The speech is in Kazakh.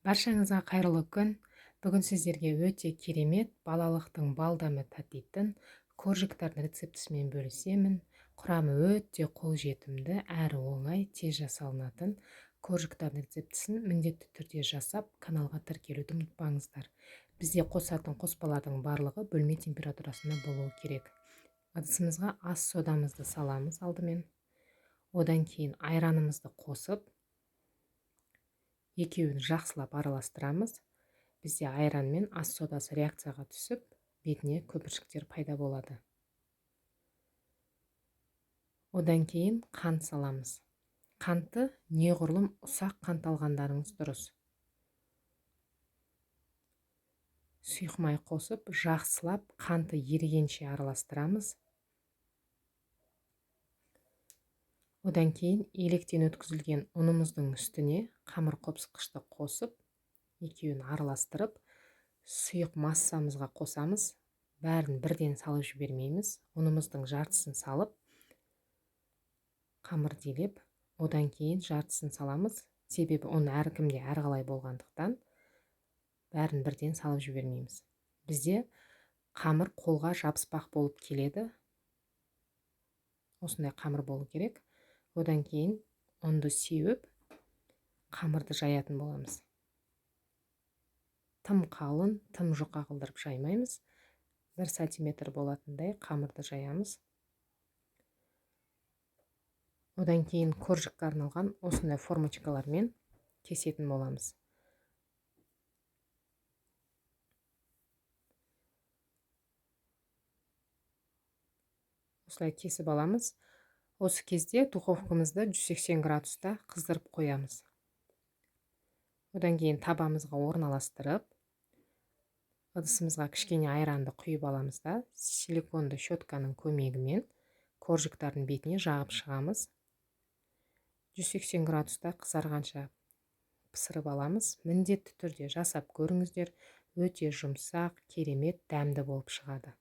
Баршаңызға қайырлы күн. Бүгін сіздерге өте керемет балалықтың балдамы татитын коржиктардың рецептісімен бөлісемін. Құрамы өте қолжетімді, әрі оңай, тез жасалынатын коржиктардың рецептісін міндетті түрде жасап, каналға тіркелуді ұмытпаңыздар. Бізде қосатын қоспалардың барлығы бөлме температурасында болуы керек. Ыдысымызға ас содамызды саламыз алдымен. Одан кейін айранымызды қосып, екеуін жақсылап араластырамыз. Бізде айран мен ас содасы реакцияға түсіп, бетіне көпіршіктер пайда болады. Одан кейін қант саламыз. Қантты неғұрлым ұсақ қант алғандарыңыз дұрыс. Сұйық май қосып, жақсылап қанты ерігенше араластырамыз. Одан кейін електен өткізілген ұнымыздың үстіне қамыр қопсыққышты қосып, екеуін араластырып, сұйық массамызға қосамыз. Бәрін бірден салып жібермейміз. Ұнымыздың жартысын салып, қамыр делеп, одан кейін жартысын саламыз. Себебі ұн әркімде әрқалай болғандықтан бәрін бірден салып жібермейміз. Бізде қамыр қолға жабыспақ болып келеді. Осындай қамыр болу керек. Одан кейін ұнды сеуіп, қамырды жаятын боламыз. Тым қалың, тым жұқа қылдырып жаймаймыз. 1 сантиметр болатындай қамырды жаямыз. Одан кейін коржикке арналған осындай формочкалармен кесетін боламыз. Осылай кесіп аламыз. Осы кезде духовкамызды 180 градуста қыздырып қоямыз. Одан кейін табамызға орналастырып, ыдысымызға кішкене айранды құйып аламыз да, силиконды щетканың көмегімен коржиктардың бетіне жағып шығамыз. 180 градуста қызарғанша пісіріп аламыз. Міндетті түрде жасап көріңіздер, өте жұмсақ, керемет, дәмді болып шығады.